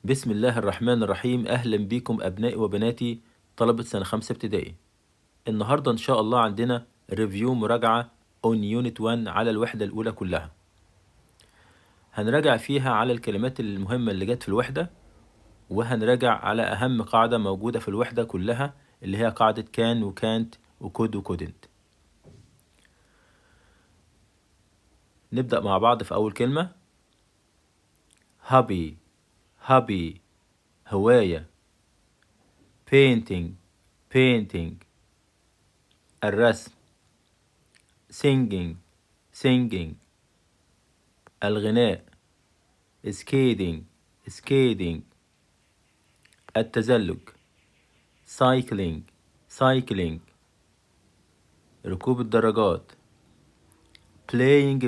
بسم الله الرحمن الرحيم. أهلا بكم أبنائي وبناتي طلبة سنة 5 ابتدائي. النهاردة إن شاء الله عندنا ريفيو مراجعة on unit 1 على الوحدة الأولى كلها. هنراجع فيها على الكلمات المهمة اللي جت في الوحدة، وهنراجع على أهم قاعدة موجودة في الوحدة كلها اللي هي قاعدة كان وكانت وكود وكودنت. نبدأ مع بعض في أول كلمة. hobby هواية. painting الرسم. singing الغناء. skating التزلج. cycling ركوب الدراجات. playing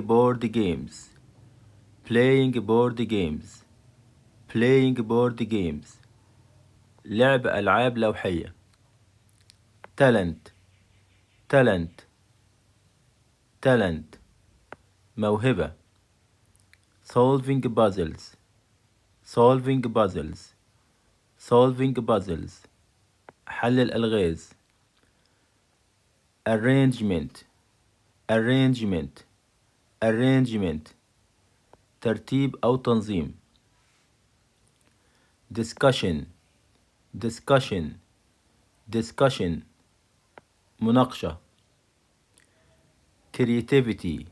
board games لعب ألعاب لوحية. talent موهبة. solving puzzles حل الألغاز. arrangement ترتيب أو تنظيم. discussion مناقشة. creativity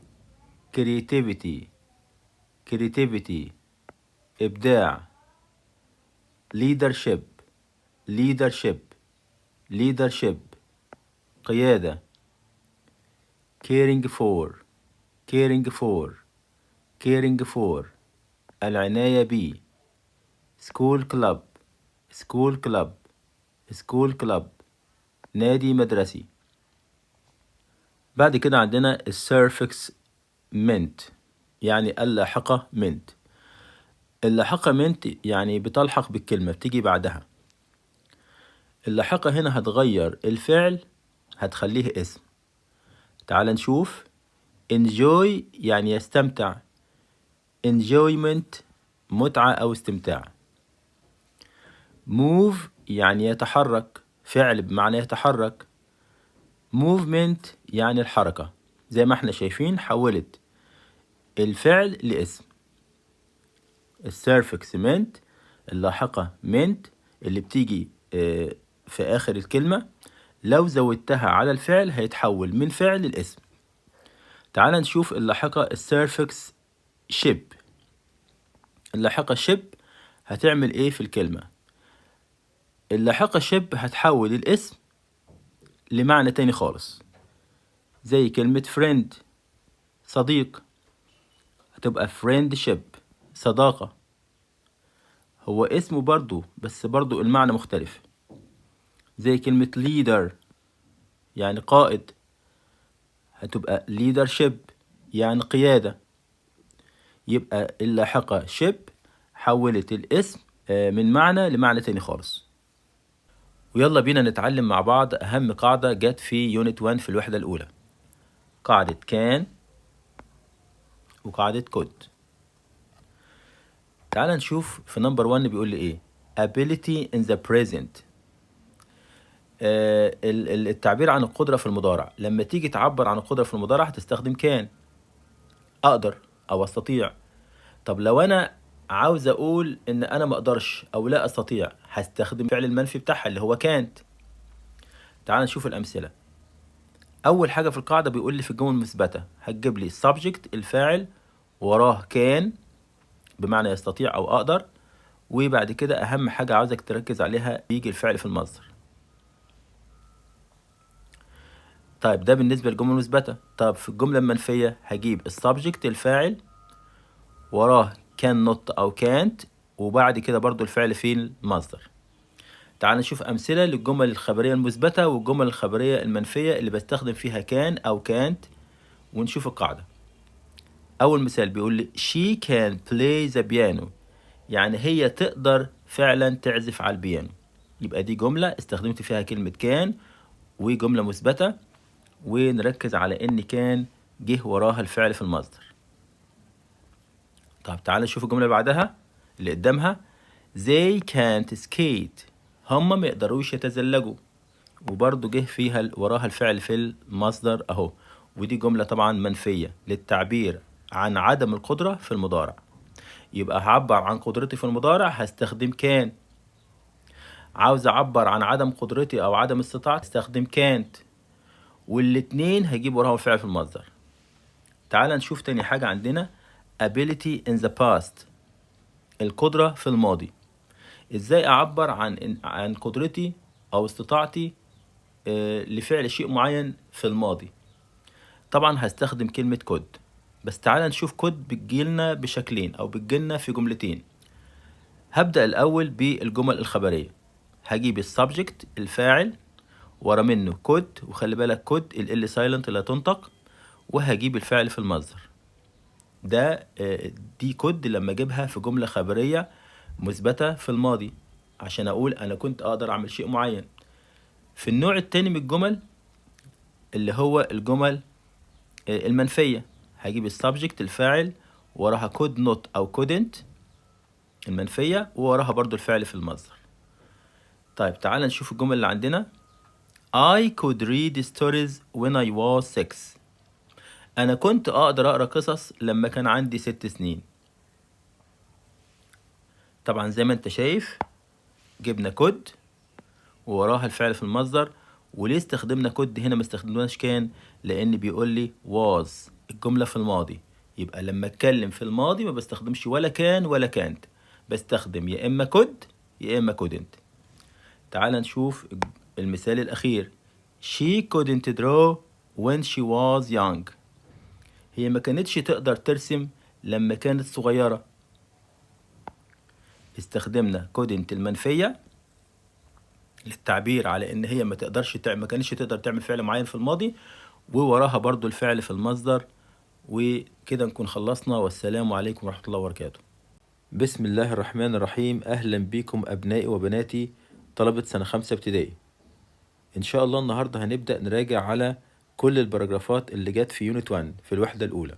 إبداع. leadership قيادة. caring for العناية بي. school club نادي مدرسي. بعد كده عندنا السيرفكس منت، يعني اللاحقة منت. اللاحقة منت يعني بتلحق بالكلمة، بتيجي بعدها. اللاحقة هنا هتغير الفعل، هتخليه اسم. تعال نشوف. enjoy يعني يستمتع. enjoyment متعة أو استمتاع. move يعني يتحرك، فعل بمعنى يتحرك. movement يعني الحركة. زي ما احنا شايفين حولت الفعل لاسم. السيرفكس منت، اللاحقة منت اللي بتيجي في آخر الكلمة، لو زودتها على الفعل هيتحول من فعل لاسم. تعال نشوف اللاحقة السيرفكس شيب. اللاحقة شيب هتعمل ايه في الكلمة؟ اللاحقة شيب هتحول الاسم لمعنى تاني خالص، زي كلمة friend صديق، هتبقى friendship صداقة. هو اسمه برضو، بس برضو المعنى مختلف. زي كلمة leader يعني قائد، هتبقى leadership يعني قيادة. يبقى اللاحقة ship حولت الاسم من معنى لمعنى تاني خالص. ويلا بينا نتعلم مع بعض أهم قاعدة جت في يونت 1 في الوحدة الأولى، قاعدة كان وقاعدة كود. تعال نشوف في نمبر 1 بيقول لي ايه. ability in the present. التعبير عن القدرة في المضارع، لما تيجي تعبر عن القدرة في المضارع هتستخدم كان. أقدر أو أستطيع. طب لو أنا عاوز أقول إن أنا ما أقدرش أو لا أستطيع، هستخدم الفعل المنفي بتاعها اللي هو كانت. تعال نشوف الأمثلة. أول حاجة في القاعدة بيقول لي في الجمل المثبتة هتجيب لي subject الفاعل، وراه كان بمعنى يستطيع أو أقدر، وبعد كده أهم حاجة عاوزك تركز عليها بيجي الفعل في المصدر. طيب ده بالنسبة للجملة المثبتة. طب في الجملة المنفية هجيب السبجكت الفاعل، وراه كان نوت أو كانت، وبعد كده برضو الفعل في المصدر. تعال نشوف أمثلة للجمل الخبرية المثبتة والجمل الخبرية المنفية اللي بستخدم فيها كان أو كانت، ونشوف القاعدة. أول مثال بيقول لي she can play the piano، يعني هي تقدر فعلا تعزف على البيانو. يبقى دي جملة استخدمت فيها كلمة كان وجملة مثبتة، ونركز على ان كان جه وراها الفعل في المصدر. طب تعالى نشوف الجملة اللي بعدها اللي قدامها. They can't skate. هما ما يقدروش يتزلجوا. وبرضو جه فيها وراها الفعل في المصدر اهو. ودي جملة طبعا منفية للتعبير عن عدم القدرة في المضارع. يبقى هعبر عن قدرتي في المضارع هستخدم كان. عاوز اعبر عن عدم قدرتي او عدم استطاعتي استخدم can't. والاتنين هجيب وراهم فعل في المصدر. تعال نشوف تاني حاجة عندنا ability in the past. القدرة في الماضي. ازاي اعبر عن قدرتي او استطاعتي لفعل شيء معين في الماضي؟ طبعا هستخدم كلمة could. بس تعال نشوف could بتجيلنا بشكلين او بتجيلنا في جملتين. هبدأ الاول بالجمل الخبرية. هجيب السبجكت الفاعل ورا منه could، وخلي بالك could ال silent لا تنطق، وهجيب الفعل في المصدر. ده دي could لما اجيبها في جملة خبرية مثبتة في الماضي عشان اقول انا كنت اقدر اعمل شيء معين. في النوع التاني من الجمل اللي هو الجمل المنفية، هجيب السبجكت الفاعل وراها could not او couldn't المنفية، ووراها برضو الفعل في المصدر. طيب تعال نشوف الجمل اللي عندنا. I could read stories when I was 6. أنا كنت أقدر أقرأ قصص لما كان عندي 6 سنين. طبعا زي ما أنت شايف جبنا could ووراها الفعل في المصدر. وليه استخدمنا could هنا ما استخدمناش كان؟ لأن بيقول لي was الجملة في الماضي. يبقى لما أتكلم في الماضي ما بستخدمش ولا كان ولا can't، بستخدم يا إما could يا إما couldn't. تعال نشوف المثال الأخير. She couldn't draw when she was young. هي ما كانتش تقدر ترسم لما كانت صغيرة. استخدمنا couldn't المنفية للتعبير على ان هي ما كانتش تقدر تعمل فعل معين في الماضي، ووراها برضو الفعل في المصدر. وكده نكون خلصنا، والسلام عليكم ورحمة الله وبركاته. بسم الله الرحمن الرحيم. اهلا بكم ابنائي وبناتي طلبة سنة 5 ابتدائي. ان شاء الله النهاردة هنبدأ نراجع على كل البراجرافات اللي جت في يونت 1 في الوحدة الاولى.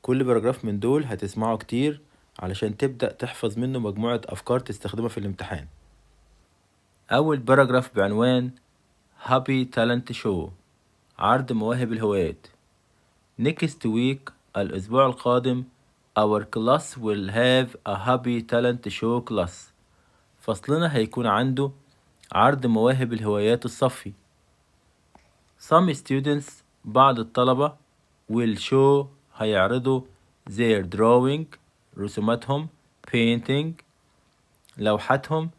كل باراجراف من دول هتسمعه كتير علشان تبدأ تحفظ منه مجموعة افكار تستخدمها في الامتحان. اول باراجراف بعنوان Happy Talent Show، عرض مواهب الهوايات. Next week الأسبوع القادم our class will have a Happy Talent Show class. فصلنا هيكون عنده عرض مواهب الهوايات الصفي. Some students بعض الطلبة will show هيعرضوا their drawing رسوماتهم، painting لوحاتهم،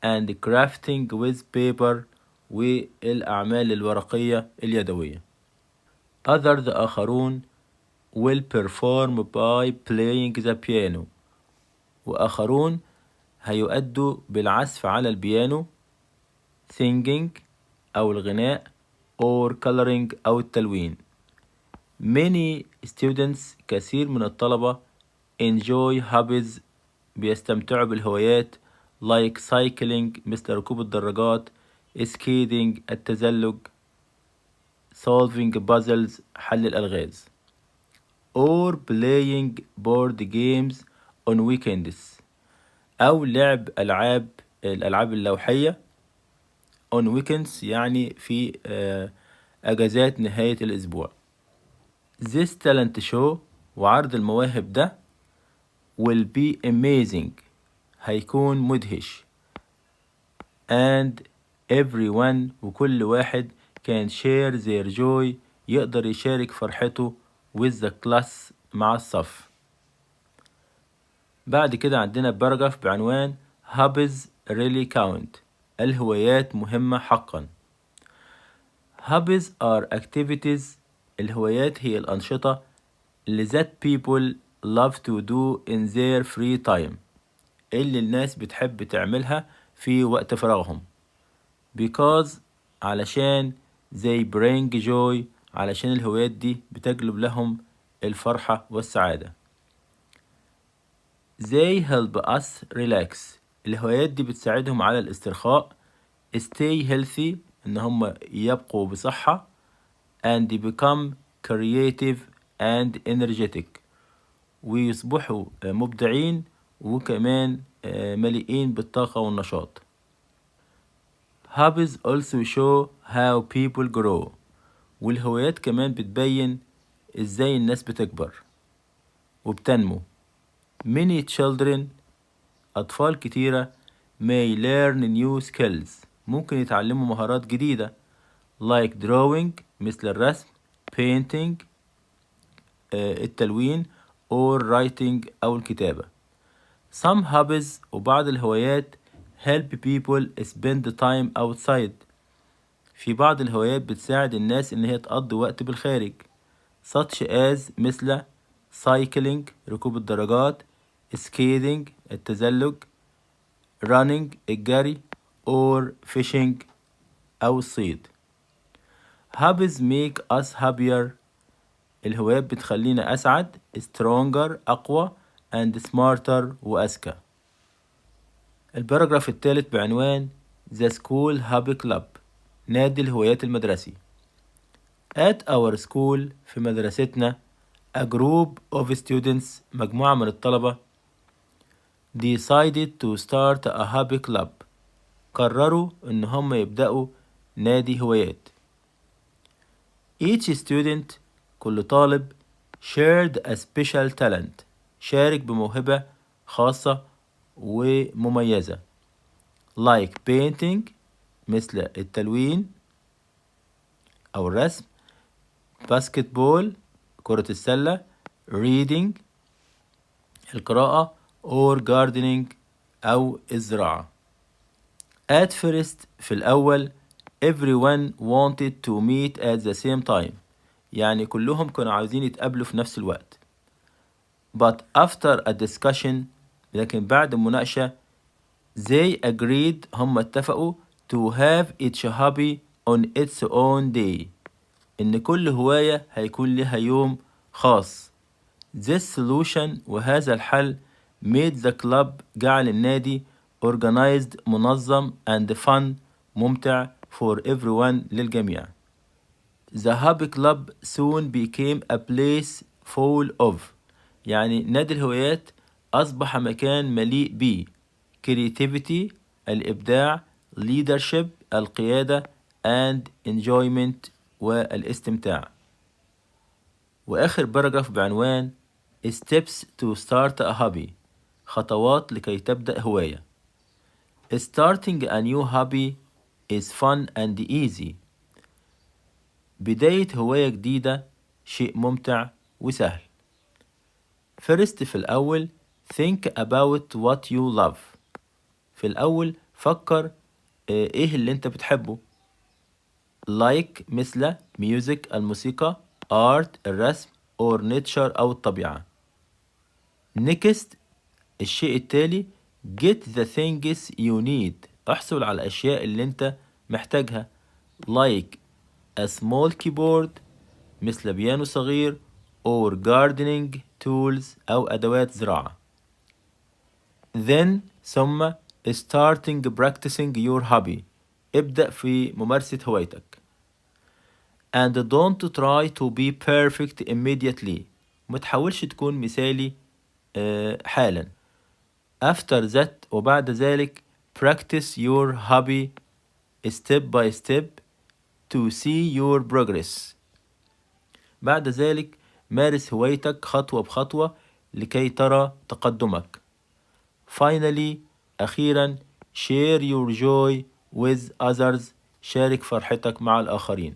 and crafting with paper والأعمال الورقية اليدوية. Others آخرون will perform by playing the piano. وآخرون هيؤدوا بالعزف على البيانو singing أو الغناء or coloring أو التلوين. Many students كثير من الطلبة enjoy hobbies بيستمتعوا بالهوايات like cycling مثل ركوب الدراجات، skating التزلج، solving puzzles حل الألغاز، or playing board games on weekends أو لعب الألعاب اللوحية on weekends يعني في أجازات نهاية الأسبوع. This talent show وعرض المواهب ده will be amazing هيكون مدهش and everyone وكل واحد can share their joy يقدر يشارك فرحته with the class مع الصف. بعد كده عندنا باراجراف بعنوان hobbies really count، الهوايات مهمة حقا. hobbies are activities، الهوايات هي الأنشطة اللي that people love to do in their free time، اللي الناس بتحب تعملها في وقت فراغهم. because علشان they bring joy، علشان الهوايات دي بتجلب لهم الفرحة والسعادة. they help us relax، الهوايات دي بتساعدهم على الاسترخاء. stay healthy ان هم يبقوا بصحة and become creative and energetic ويصبحوا مبدعين وكمان مليئين بالطاقة والنشاط. Hobbies also show how people grow. والهوايات كمان بتبين ازاي الناس بتكبر وبتنمو. Many children أطفال كتيرة may learn new skills. ممكن يتعلموا مهارات جديدة like drawing مثل الرسم، painting التلوين or writing أو الكتابة. Some hobbies وبعض الهوايات help people spend time outside. في بعض الهوايات بتساعد الناس إن هي تقضي وقت بالخارج such as مثل cycling ركوب الدراجات، skating التزلج، running الجري or fishing أو الصيد. Hobbies make us happier. الهوايات بتخلينا أسعد stronger أقوى and smarter وأذكى. الباراجراف الثالث بعنوان The School Hobby Club نادي الهوايات المدرسي. At our school في مدرستنا a group of students مجموعة من الطلبة decided to start a hobby club قرروا إن هم يبدأوا نادي هوايات. Each student كل طالب shared a special talent شارك بموهبة خاصة ومميزة like painting مثل التلوين أو الرسم، basketball كرة السلة، reading القراءة or gardening أو الزراعة. At first في الأول everyone wanted to meet at the same time يعني كلهم كانوا عاوزين يتقابلوا في نفس الوقت. But after a discussion لكن بعد مناقشة they agreed هم اتفقوا to have each hobby on its own day إن كل هواية هيكون لها يوم خاص. This solution وهذا الحل made the club جعل النادي organized منظم and fun ممتع for everyone للجميع. The hobby club soon became a place full of يعني نادي الهوايات أصبح مكان مليء ب creativity الإبداع، leadership القيادة and enjoyment والاستمتاع. وآخر باراجراف بعنوان Steps to start a hobby خطوات لكي تبدأ هواية. Starting a new hobby is fun and easy. بداية هواية جديدة شيء ممتع وسهل. First في الأول think about what you love. في الأول فكر إيه اللي أنت بتحبه like مثل music الموسيقى، art الرسم or nature أو الطبيعة. Next الشيء التالي get the things you need احصل على الأشياء اللي أنت محتاجها like a small keyboard مثل بيانو صغير or gardening tools أو أدوات زراعة. Then ثم starting practicing your hobby ابدأ في ممارسة هوايتك. And don't try to be perfect immediately متحاولش تكون مثالي حالا. After that وبعد ذلك practice your hobby step by step to see your progress. بعد ذلك مارس هوايتك خطوة بخطوة لكي ترى تقدمك. Finally أخيرا share your joy with others شارك فرحتك مع الآخرين.